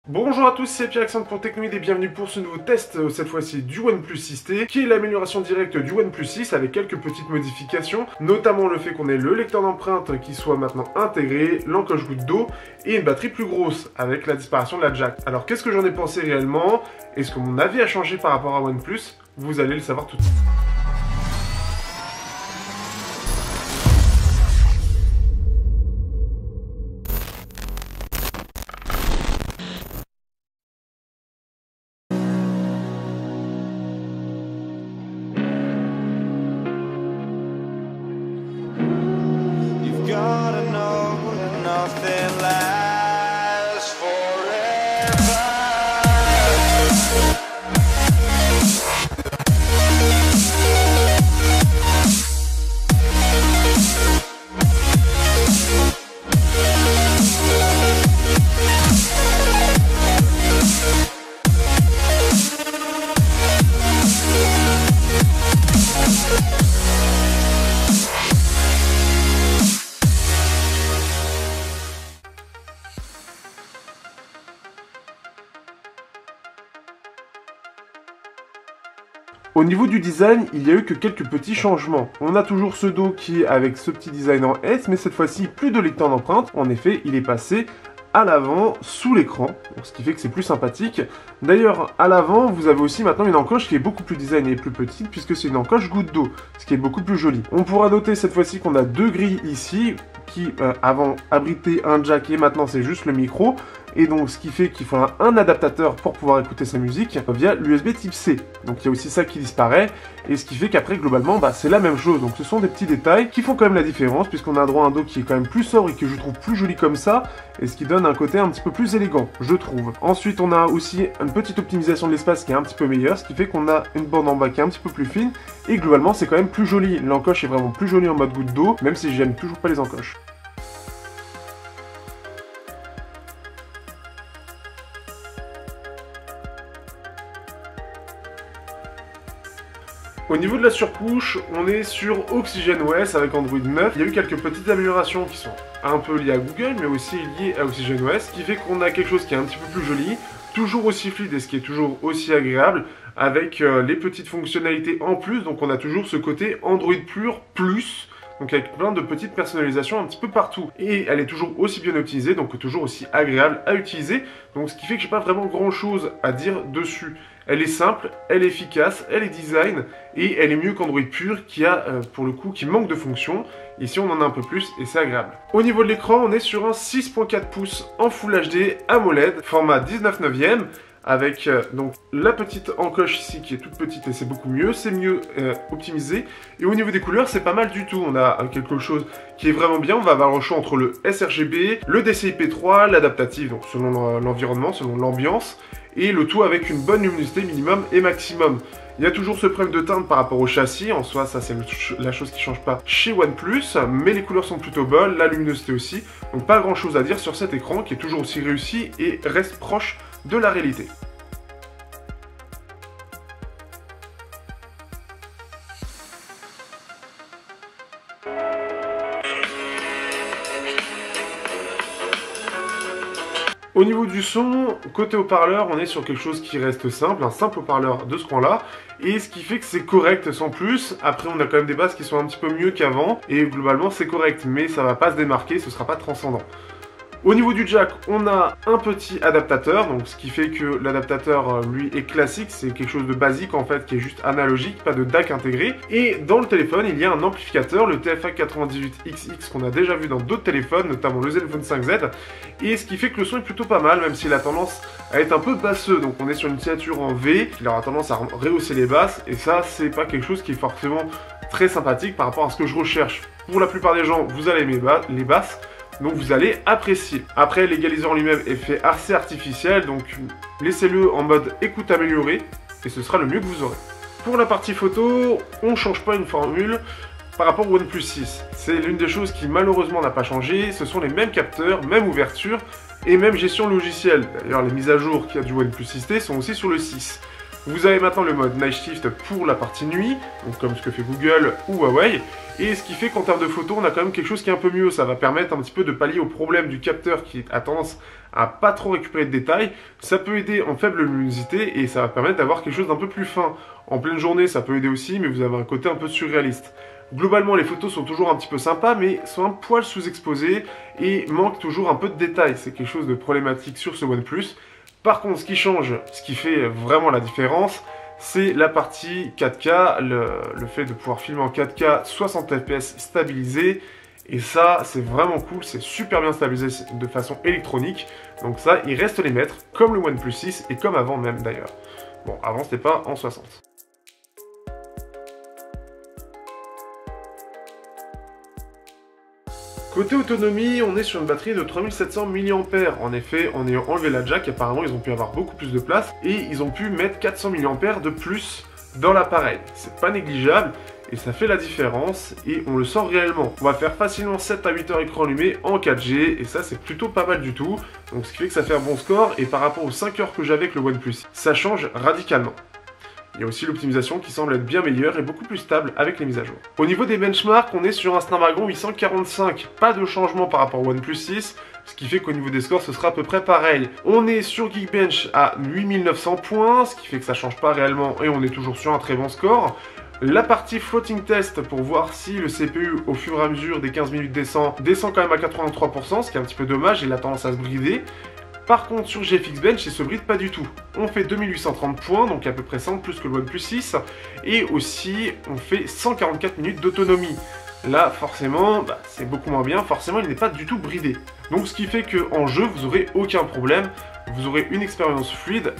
Bonjour à tous, c'est Pierre-Alexandre pour Technoïd et bienvenue pour ce nouveau test, cette fois-ci du OnePlus 6T, qui est l'amélioration directe du OnePlus 6 avec quelques petites modifications, notamment le fait qu'on ait le lecteur d'empreintes qui soit maintenant intégré, l'encoche goutte d'eau et une batterie plus grosse avec la disparition de la jack. Alors qu'est-ce que j'en ai pensé réellement? Est-ce que mon avis a changé par rapport à OnePlus? Vous allez le savoir tout de suite. Gotta know that nothing lasts forever. Au niveau du design, il y a eu que quelques petits changements. On a toujours ce dos qui est avec ce petit design en S, mais cette fois-ci plus de lecteur d'empreintes. En effet, il est passé à l'avant, sous l'écran, ce qui fait que c'est plus sympathique. D'ailleurs, à l'avant, vous avez aussi maintenant une encoche qui est beaucoup plus designée et plus petite, puisque c'est une encoche goutte d'eau, ce qui est beaucoup plus joli. On pourra noter cette fois-ci qu'on a deux grilles ici, qui avant abritaient un jack et maintenant c'est juste le micro. Et donc ce qui fait qu'il faut un adaptateur pour pouvoir écouter sa musique via l'USB type C. Donc il y a aussi ça qui disparaît, et ce qui fait qu'après globalement c'est la même chose. Donc ce sont des petits détails qui font quand même la différence, puisqu'on a droit à un dos qui est quand même plus sobre et que je trouve plus joli comme ça, et ce qui donne un côté un petit peu plus élégant, je trouve. Ensuite on a aussi une petite optimisation de l'espace qui est un petit peu meilleure, ce qui fait qu'on a une bande en bas qui est un petit peu plus fine, et globalement c'est quand même plus joli. L'encoche est vraiment plus jolie en mode goutte d'eau, même si j'aime toujours pas les encoches. Au niveau de la surcouche, on est sur OxygenOS avec Android 9. Il y a eu quelques petites améliorations qui sont un peu liées à Google, mais aussi liées à OxygenOS, ce qui fait qu'on a quelque chose qui est un petit peu plus joli, toujours aussi fluide et ce qui est toujours aussi agréable, avec les petites fonctionnalités en plus. Donc on a toujours ce côté Android pur plus, donc avec plein de petites personnalisations un petit peu partout. Et elle est toujours aussi bien optimisée, donc toujours aussi agréable à utiliser. Donc ce qui fait que j'ai pas vraiment grand chose à dire dessus. Elle est simple, elle est efficace, elle est design, et elle est mieux qu'Android pur qui a, pour le coup, qui manque de fonctions. Ici on en a un peu plus et c'est agréable. Au niveau de l'écran, on est sur un 6.4 pouces en Full HD AMOLED, format 19/9, avec donc la petite encoche ici qui est toute petite et c'est beaucoup mieux, c'est mieux optimisé. Et au niveau des couleurs, c'est pas mal du tout. On a quelque chose qui est vraiment bien. On va avoir le choix entre le sRGB, le DCI-P3, l'adaptatif, donc selon l'environnement, selon l'ambiance, et le tout avec une bonne luminosité minimum et maximum. Il y a toujours ce problème de teinte par rapport au châssis, en soi ça c'est la chose qui change pas chez OnePlus, mais les couleurs sont plutôt bonnes, la luminosité aussi, donc pas grand chose à dire sur cet écran qui est toujours aussi réussi et reste proche de la réalité. Au niveau du son, côté haut-parleur, on est sur quelque chose qui reste simple, un simple haut-parleur de ce coin-là, et ce qui fait que c'est correct sans plus. Après, on a quand même des basses qui sont un petit peu mieux qu'avant, et globalement c'est correct, mais ça va pas se démarquer, ce sera pas transcendant. Au niveau du jack, on a un petit adaptateur, donc ce qui fait que l'adaptateur, lui, est classique, c'est quelque chose de basique en fait, qui est juste analogique, pas de DAC intégré. Et dans le téléphone, il y a un amplificateur, le TF-A98XX qu'on a déjà vu dans d'autres téléphones, notamment le Zenfone 5Z, et ce qui fait que le son est plutôt pas mal, même s'il a tendance à être un peu basseux. Donc on est sur une signature en V, qui aura tendance à rehausser les basses, et ça, c'est pas quelque chose qui est forcément très sympathique par rapport à ce que je recherche. Pour la plupart des gens, vous allez aimer les basses, donc vous allez apprécier. Après, l'égaliseur lui-même est fait assez artificiel, donc laissez-le en mode écoute améliorée, et ce sera le mieux que vous aurez. Pour la partie photo, on change pas une formule par rapport au OnePlus 6. C'est l'une des choses qui malheureusement n'a pas changé, ce sont les mêmes capteurs, même ouverture, et même gestion logicielle. D'ailleurs, les mises à jour qu'il y a du OnePlus 6T sont aussi sur le 6. Vous avez maintenant le mode Night Shift pour la partie nuit, donc comme ce que fait Google ou Huawei, et ce qui fait qu'en termes de photos, on a quand même quelque chose qui est un peu mieux. Ça va permettre un petit peu de pallier au problème du capteur qui a tendance à pas trop récupérer de détails. Ça peut aider en faible luminosité et ça va permettre d'avoir quelque chose d'un peu plus fin. En pleine journée, ça peut aider aussi, mais vous avez un côté un peu surréaliste. Globalement, les photos sont toujours un petit peu sympas, mais sont un poil sous-exposées et manquent toujours un peu de détails. C'est quelque chose de problématique sur ce OnePlus. Par contre, ce qui change, ce qui fait vraiment la différence, c'est la partie 4K, le fait de pouvoir filmer en 4K 60 fps stabilisé. Et ça, c'est vraiment cool, c'est super bien stabilisé de façon électronique. Donc ça, il reste les maîtres, comme le OnePlus 6 et comme avant même d'ailleurs. Bon, avant, c'était pas en 60. Côté autonomie, on est sur une batterie de 3700 mAh. En effet, en ayant enlevé la jack, apparemment ils ont pu avoir beaucoup plus de place et ils ont pu mettre 400 mAh de plus dans l'appareil. C'est pas négligeable et ça fait la différence et on le sent réellement. On va faire facilement 7 à 8 heures écran allumé en 4G et ça c'est plutôt pas mal du tout. Donc ce qui fait que ça fait un bon score et par rapport aux 5 heures que j'avais avec le OnePlus, ça change radicalement. Il y a aussi l'optimisation qui semble être bien meilleure et beaucoup plus stable avec les mises à jour. Au niveau des benchmarks, on est sur un Snapdragon 845, pas de changement par rapport au OnePlus 6, ce qui fait qu'au niveau des scores, ce sera à peu près pareil. On est sur Geekbench à 8900 points, ce qui fait que ça change pas réellement et on est toujours sur un très bon score. La partie floating test pour voir si le CPU au fur et à mesure des 15 minutes descend quand même à 83%, ce qui est un petit peu dommage, il a tendance à se brider. Par contre, sur GFX Bench, il se bride pas du tout. On fait 2830 points, donc à peu près 100 de plus que le OnePlus 6. Et aussi, on fait 144 minutes d'autonomie. Là, forcément, c'est beaucoup moins bien. Forcément, il n'est pas du tout bridé. Donc, ce qui fait qu'en jeu, vous n'aurez aucun problème. Vous aurez une expérience fluide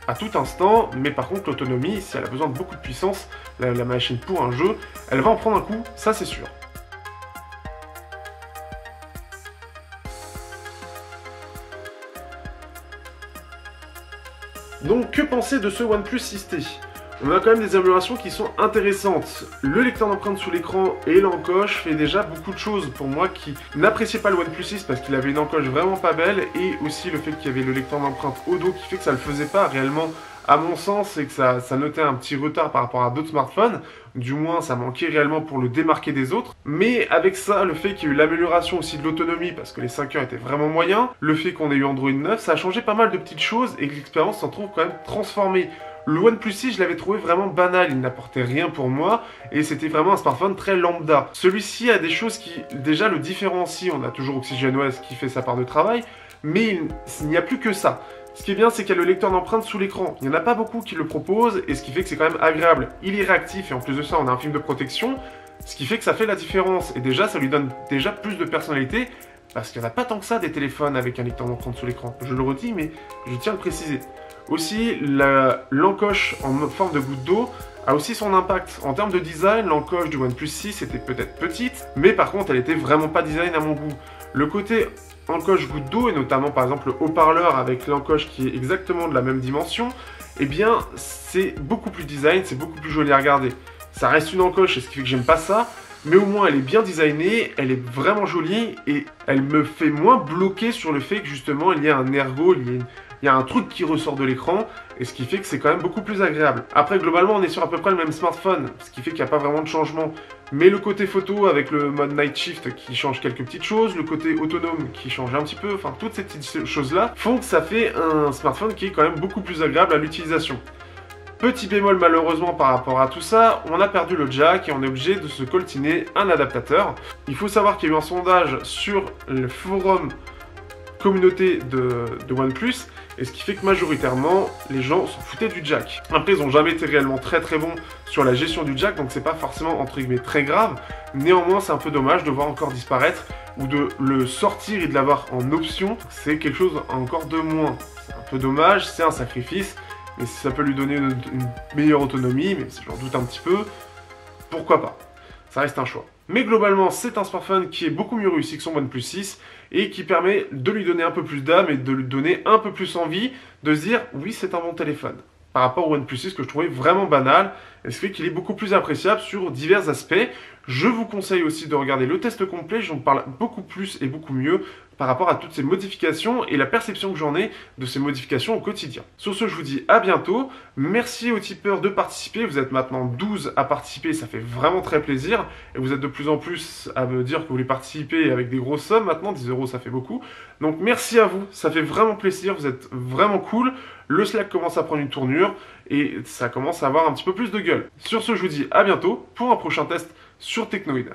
à tout instant. Mais par contre, l'autonomie, si elle a besoin de beaucoup de puissance, la machine pour un jeu, elle va en prendre un coup, ça c'est sûr. Donc que penser de ce OnePlus 6T? On a quand même des améliorations qui sont intéressantes. Le lecteur d'empreintes sous l'écran et l'encoche fait déjà beaucoup de choses pour moi qui n'appréciais pas le OnePlus 6 parce qu'il avait une encoche vraiment pas belle et aussi le fait qu'il y avait le lecteur d'empreintes au dos qui fait que ça le faisait pas réellement à mon sens et que ça notait un petit retard par rapport à d'autres smartphones. Du moins, ça manquait réellement pour le démarquer des autres. Mais avec ça, le fait qu'il y ait eu l'amélioration aussi de l'autonomie, parce que les 5 heures étaient vraiment moyens, le fait qu'on ait eu Android 9, ça a changé pas mal de petites choses et que l'expérience s'en trouve quand même transformée. Le OnePlus 6, je l'avais trouvé vraiment banal, il n'apportait rien pour moi et c'était vraiment un smartphone très lambda. Celui-ci a des choses qui déjà le différencient. On a toujours OxygenOS qui fait sa part de travail, mais il n'y a plus que ça. Ce qui est bien, c'est qu'il y a le lecteur d'empreintes sous l'écran. Il n'y en a pas beaucoup qui le proposent, et ce qui fait que c'est quand même agréable. Il est réactif, et en plus de ça, on a un film de protection, ce qui fait que ça fait la différence. Et déjà, ça lui donne déjà plus de personnalité, parce qu'il n'y en a pas tant que ça des téléphones avec un lecteur d'empreintes sous l'écran. Je le redis, mais je tiens à le préciser. Aussi, l'encoche en forme de goutte d'eau a aussi son impact. En termes de design, l'encoche du OnePlus 6 était peut-être petite, mais par contre, elle était vraiment pas design à mon goût. Le côté encoche goutte d'eau, et notamment par exemple le haut-parleur avec l'encoche qui est exactement de la même dimension, eh bien c'est beaucoup plus design, c'est beaucoup plus joli à regarder. Ça reste une encoche, ce qui fait que j'aime pas ça, mais au moins elle est bien designée, elle est vraiment jolie, et elle me fait moins bloquer sur le fait que justement il y a un ergot, il y a un truc qui ressort de l'écran, et ce qui fait que c'est quand même beaucoup plus agréable. Après, globalement, on est sur à peu près le même smartphone, ce qui fait qu'il n'y a pas vraiment de changement. Mais le côté photo avec le mode Night Shift qui change quelques petites choses, le côté autonome qui change un petit peu, enfin toutes ces petites choses-là font que ça fait un smartphone qui est quand même beaucoup plus agréable à l'utilisation. Petit bémol malheureusement par rapport à tout ça, on a perdu le jack et on est obligé de se coltiner un adaptateur. Il faut savoir qu'il y a eu un sondage sur le forum communauté de OnePlus, et ce qui fait que majoritairement les gens s'en foutaient du jack. Après, ils n'ont jamais été réellement très bons sur la gestion du jack, donc c'est pas forcément entre guillemets très grave. Néanmoins, c'est un peu dommage de voir encore disparaître ou de le sortir et de l'avoir en option. C'est quelque chose encore de moins. C'est un peu dommage, c'est un sacrifice, mais si ça peut lui donner une meilleure autonomie, mais si j'en doute un petit peu, pourquoi pas. Ça reste un choix. Mais globalement, c'est un smartphone qui est beaucoup mieux réussi que son OnePlus 6 et qui permet de lui donner un peu plus d'âme et de lui donner un peu plus envie de se dire oui, c'est un bon téléphone. Par rapport au OnePlus 6 que je trouvais vraiment banal, et ce qui fait qu'il est beaucoup plus appréciable sur divers aspects. Je vous conseille aussi de regarder le test complet, j'en parle beaucoup plus et beaucoup mieux par rapport à toutes ces modifications et la perception que j'en ai de ces modifications au quotidien. Sur ce, je vous dis à bientôt. Merci aux tipeurs de participer. Vous êtes maintenant 12 à participer, ça fait vraiment très plaisir. Et vous êtes de plus en plus à me dire que vous voulez participer avec des grosses sommes. Maintenant, 10 euros, ça fait beaucoup. Donc merci à vous, ça fait vraiment plaisir. Vous êtes vraiment cool. Le Slack commence à prendre une tournure et ça commence à avoir un petit peu plus de gueule. Sur ce, je vous dis à bientôt pour un prochain test sur Technoid.